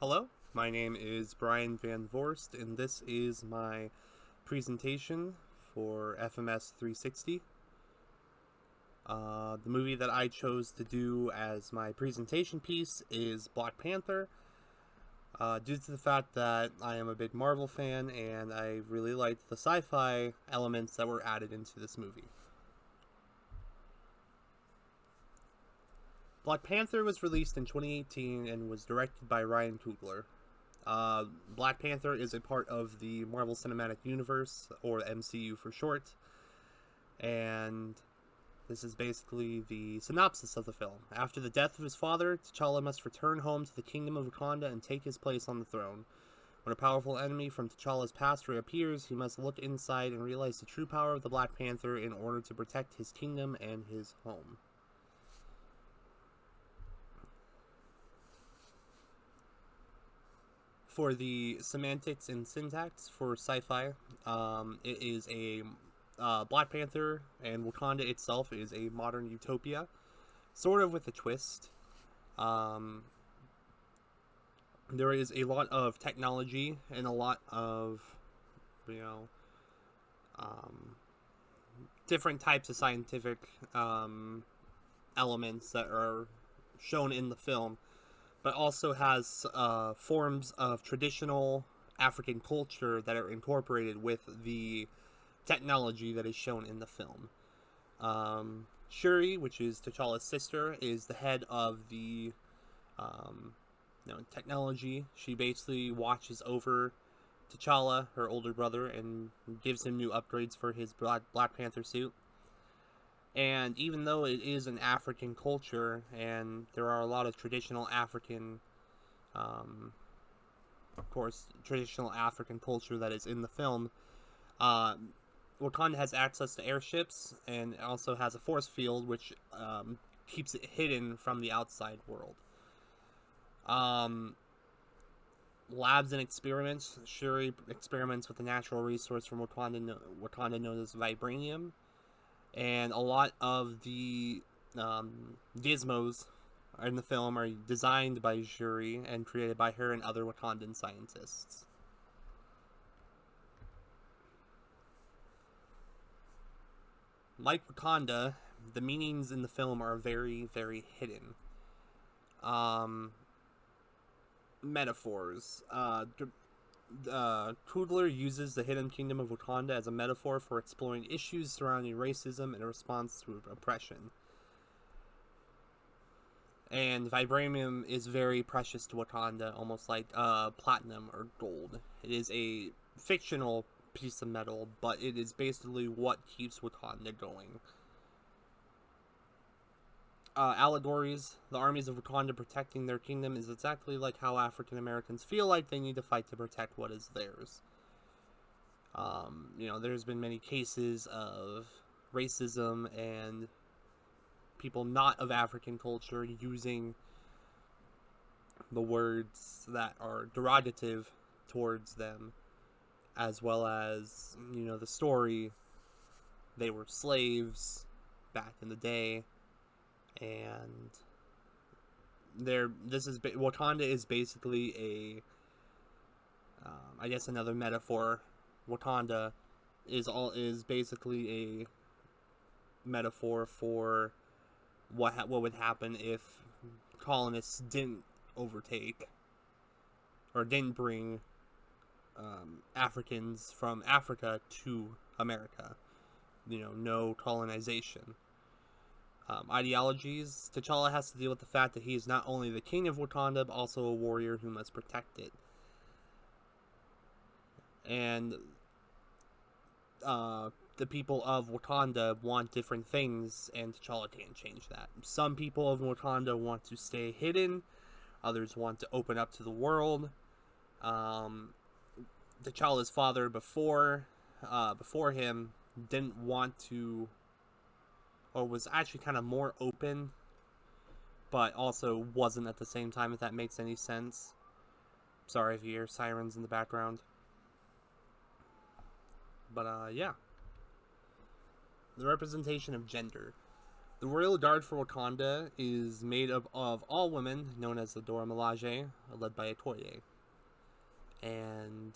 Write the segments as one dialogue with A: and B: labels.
A: Hello, my name is Brian Van Vorst, and this is my presentation for FMS 360. The movie that I chose to do as my presentation piece is Black Panther, due to the fact that I am a big Marvel fan and I really liked the sci-fi elements that were added into this movie. Black Panther was released in 2018 and was directed by Ryan Coogler. Black Panther is a part of the Marvel Cinematic Universe, or MCU for short, and this is basically the synopsis of the film. After the death of his father, T'Challa must return home to the kingdom of Wakanda and take his place on the throne. When a powerful enemy from T'Challa's past reappears, he must look inside and realize the true power of the Black Panther in order to protect his kingdom and his home. For the semantics and syntax for sci-fi, it is a Black Panther, and Wakanda itself is a modern utopia, sort of with a twist. There is a lot of technology and a lot of, different types of scientific elements that are shown in the film, but also has forms of traditional African culture that are incorporated with the technology that is shown in the film. Shuri, which is T'Challa's sister, is the head of the technology. She basically watches over T'Challa, her older brother, and gives him new upgrades for his Black Panther suit. And even though it is an African culture, and there are a lot of traditional African, traditional African culture that is in the film, Wakanda has access to airships and also has a force field which keeps it hidden from the outside world. Labs and experiments. Shuri experiments with a natural resource from Wakanda known as vibranium. And a lot of the gizmos in the film are designed by Shuri and created by her and other Wakandan scientists. Like Wakanda, the meanings in the film are very, very hidden. Metaphors. Coogler uses the hidden kingdom of Wakanda as a metaphor for exploring issues surrounding racism in response to oppression. And vibranium is very precious to Wakanda, almost like platinum or gold. It is a fictional piece of metal, but it is basically what keeps Wakanda going. Allegories. The armies of Wakanda protecting their kingdom is exactly like how African Americans feel like they need to fight to protect what is theirs. There's been many cases of racism and people not of African culture using the words that are derogative towards them, as well as, the story. They were slaves back in the day. And Wakanda is basically another metaphor. Wakanda is basically a metaphor for what would happen if colonists didn't overtake or didn't bring Africans from Africa to America. No colonization. Ideologies. T'Challa has to deal with the fact that he is not only the king of Wakanda, but also a warrior who must protect it. And the people of Wakanda want different things, and T'Challa can't change that. Some people of Wakanda want to stay hidden, others want to open up to the world. T'Challa's father before him didn't want to, or was actually kind of more open, but also wasn't at the same time, if that makes any sense. Sorry if you hear sirens in the background. But, yeah. The representation of gender. The Royal Guard for Wakanda is made up of all women, known as the Dora Milaje, led by Okoye. And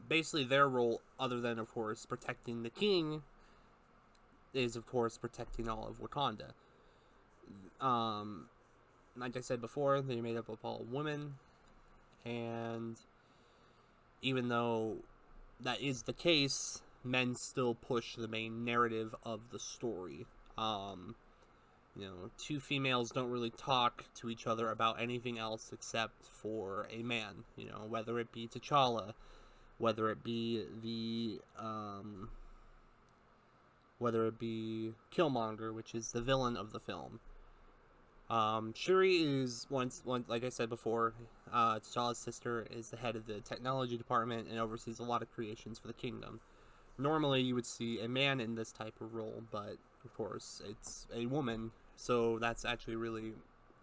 A: basically their role, other than, of course, protecting the king, is, of course, protecting all of Wakanda. Like I said before, they're made up of all women, and even though that is the case, men still push the main narrative of the story. Two females don't really talk to each other about anything else except for a man. Whether it be T'Challa, whether it be Killmonger, which is the villain of the film. Shuri is like I said before, T'Challa's sister, is the head of the technology department and oversees a lot of creations for the kingdom. Normally, you would see a man in this type of role, but of course, it's a woman, so that's actually really,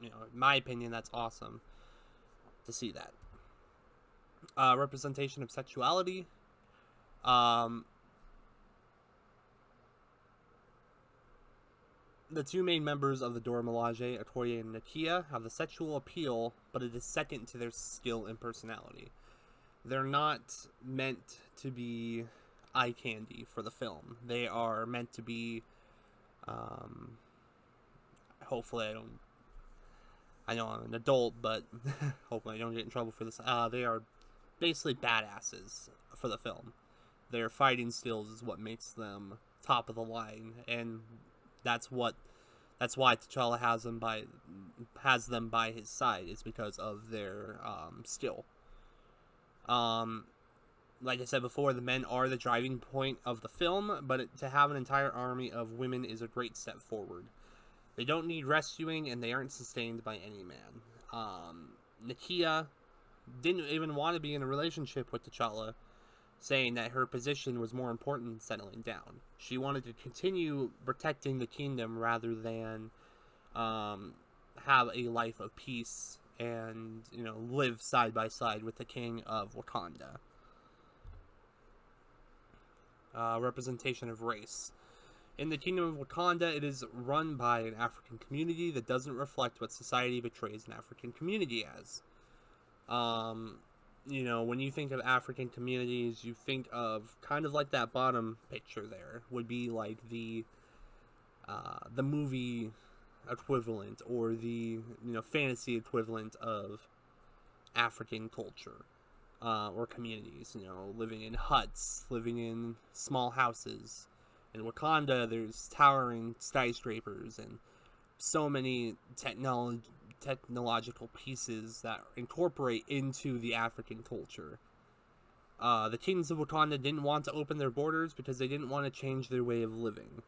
A: in my opinion, that's awesome to see that. Representation of sexuality. The two main members of the Dora Milaje, Okoye and Nakia, have the sexual appeal, but it is second to their skill and personality. They're not meant to be eye candy for the film. They are meant to be, hopefully I know I'm an adult, but hopefully I don't get in trouble for this. They are basically badasses for the film. Their fighting skills is what makes them top of the line, and that's why T'Challa has them by his side, is because of their skill. Like I said before, the men are the driving point of the film, but to have an entire army of women is a great step forward. They don't need rescuing, and they aren't sustained by any man. Nakia didn't even want to be in a relationship with T'Challa, saying that her position was more important than settling down. She wanted to continue protecting the kingdom rather than have a life of peace and, live side by side with the king of Wakanda. Representation of race. In the kingdom of Wakanda, it is run by an African community that doesn't reflect what society portrays an African community as. When you think of African communities, you think of kind of like that bottom picture there would be like the movie equivalent, or the fantasy equivalent of African culture, or communities. Living in huts, living in small houses. In Wakanda, there's towering skyscrapers and so many technological pieces that incorporate into the African culture. The kings of Wakanda didn't want to open their borders because they didn't want to change their way of living.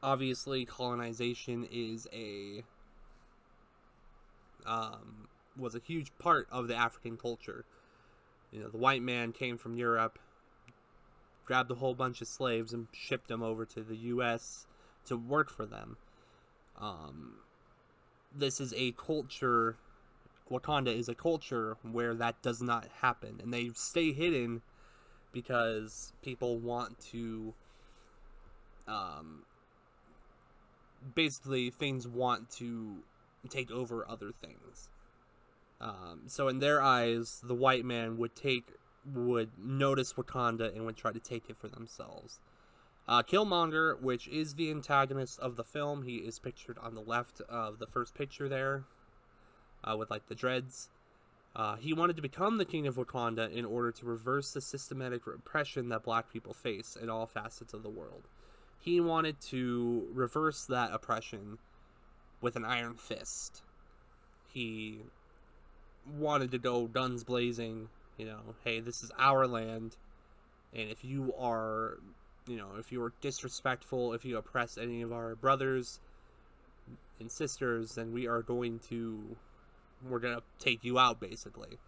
A: Obviously, colonization was a huge part of the African culture. The white man came from Europe, grabbed a whole bunch of slaves and shipped them over to the U.S. to work for them. This is a culture, Wakanda is a culture where that does not happen, and they stay hidden because people want to, basically things want to take over other things. So in their eyes, the white man would notice Wakanda and would try to take it for themselves. Killmonger, which is the antagonist of the film, he is pictured on the left of the first picture there, with like the dreads. He wanted to become the king of Wakanda in order to reverse the systematic repression that black people face in all facets of the world. He wanted to reverse that oppression with an iron fist. He wanted to go guns blazing, hey, this is our land, and if you are disrespectful, if you oppress any of our brothers and sisters, then we're gonna take you out, basically.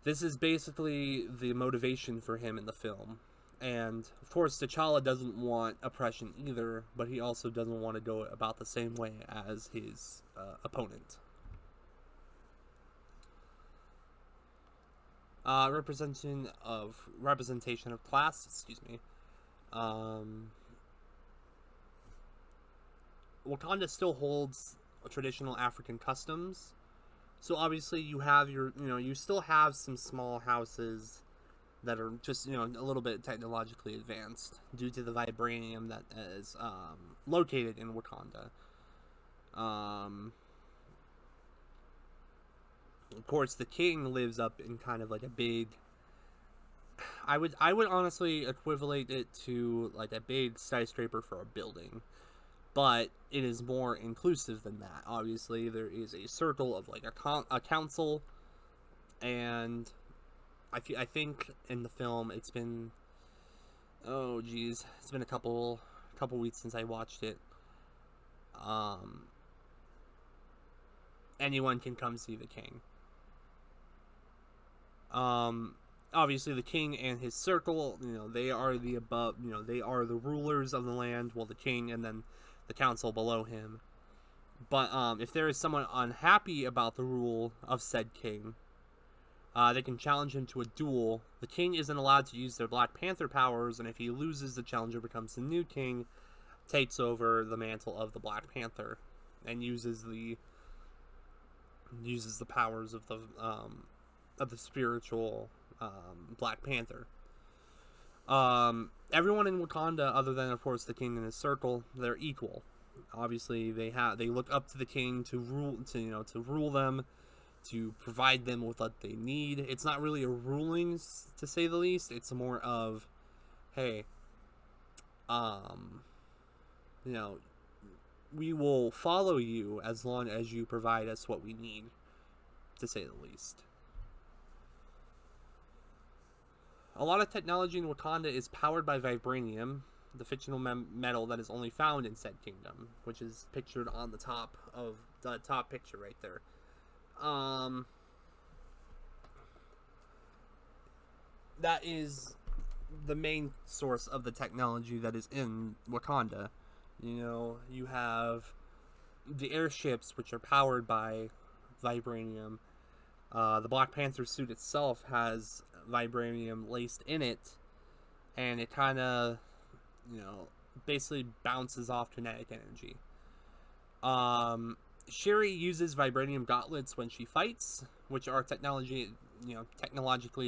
A: This is basically the motivation for him in the film. And, of course, T'Challa doesn't want oppression either, but he also doesn't want to go about the same way as his opponent. Representation of class, excuse me. Wakanda still holds traditional African customs. So obviously you have you still have some small houses that are just, a little bit technologically advanced due to the vibranium that is located in Wakanda. Of course, the king lives up in kind of like a big. I would honestly equivalent it to like a big skyscraper for a building, but it is more inclusive than that. Obviously, there is a circle of like a council, and I think in the film it's been, oh geez, it's been a couple weeks since I watched it. Anyone can come see the king. Obviously the king and his circle, they are the above, they are the rulers of the land, well, the king and then the council below him. But if there is someone unhappy about the rule of said king, they can challenge him to a duel. The king isn't allowed to use their Black Panther powers, and if he loses, the challenger becomes the new king, takes over the mantle of the Black Panther, and uses the powers of the spiritual Black Panther. Everyone in Wakanda, other than of course the king and his circle, they're equal. Obviously, they look up to the king to rule them, to provide them with what they need. It's not really a ruling, to say the least. It's more of, hey, we will follow you as long as you provide us what we need, to say the least. A lot of technology in Wakanda is powered by vibranium, the fictional metal that is only found in said kingdom, which is pictured on the top of the top picture right there. That is the main source of the technology that is in Wakanda. You have the airships, which are powered by vibranium. The Black Panther suit itself has vibranium laced in it, and it kind of, basically bounces off kinetic energy. Shuri uses vibranium gauntlets when she fights, which are technologically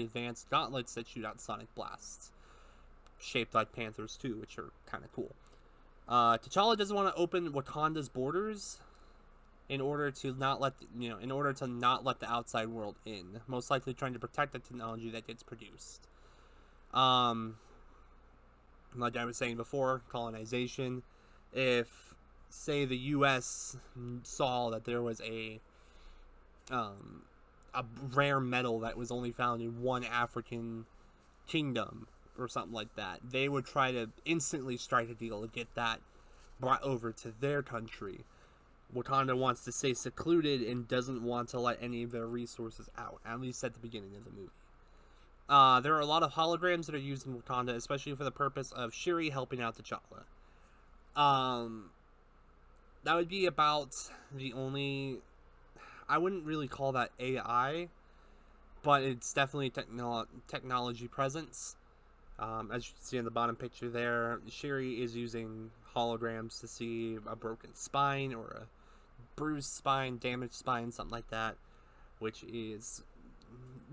A: advanced gauntlets that shoot out sonic blasts, shaped like panthers too, which are kind of cool. T'Challa doesn't want to open Wakanda's borders in order to not let the outside world in, most likely trying to protect the technology that gets produced. Like I was saying before, colonization. If, say, the U.S. saw that there was a rare metal that was only found in one African kingdom or something like that, they would try to instantly strike a deal to get that brought over to their country. Wakanda wants to stay secluded and doesn't want to let any of their resources out, at least at the beginning of the movie. There are a lot of holograms that are used in Wakanda, especially for the purpose of Shuri helping out T'Challa. That would be about the only... I wouldn't really call that AI, but it's definitely technology presence. As you can see in the bottom picture there, Shuri is using holograms to see a broken spine or a bruised spine, damaged spine, something like that, which is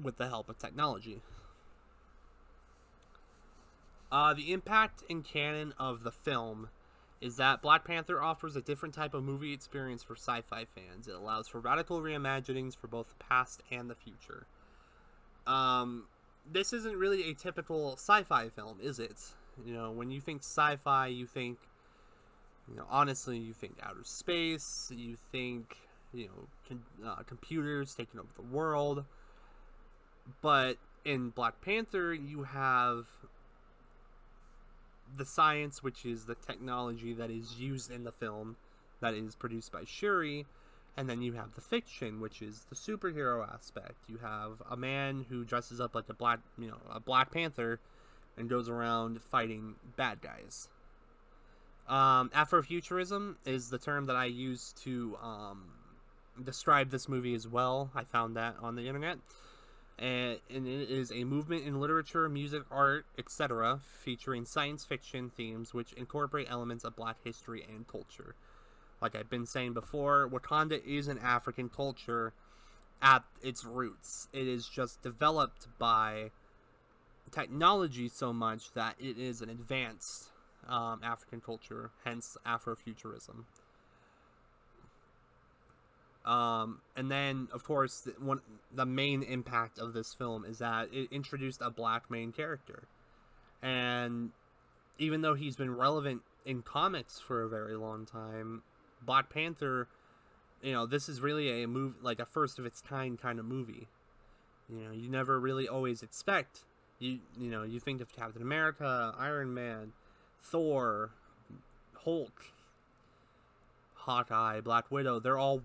A: with the help of technology. The impact in canon of the film is that Black Panther offers a different type of movie experience for sci-fi fans. It allows for radical reimaginings for both the past and the future. This isn't really a typical sci-fi film, is it? When you think sci-fi, you think, honestly, you think outer space, you think, computers taking over the world. But in Black Panther, you have the science, which is the technology that is used in the film, that is produced by Shuri, and then you have the fiction, which is the superhero aspect. You have a man who dresses up like a Black Panther and goes around fighting bad guys. Afrofuturism is the term that I use to describe this movie as well. I found that on the internet. And it is a movement in literature, music, art, etc., featuring science fiction themes which incorporate elements of Black history and culture. Like I've been saying before, Wakanda is an African culture at its roots. It is just developed by technology so much that it is an advanced African culture, hence Afrofuturism. And then, of course, the main impact of this film is that it introduced a black main character. And even though he's been relevant in comics for a very long time, Black Panther, this is really a movie, like a first of its kind of movie. You never really always expect. You think of Captain America, Iron Man, Thor, Hulk, Hawkeye, Black Widow. They're all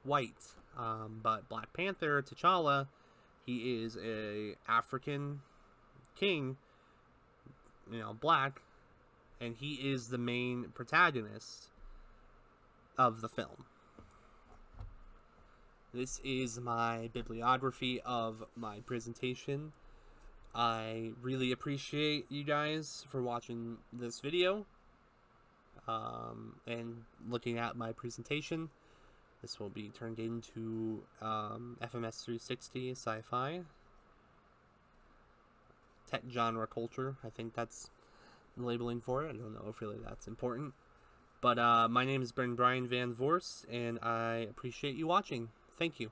A: white. But Black Panther, T'Challa, he is a African king, black, and he is the main protagonist of the film. This is my bibliography of my presentation. I really appreciate you guys for watching this video and looking at my presentation. This will be turned into FMS 360 sci-fi, tech genre culture. I think that's the labeling for it. I don't know if really that's important. But my name is Brian Van Vorst, and I appreciate you watching. Thank you.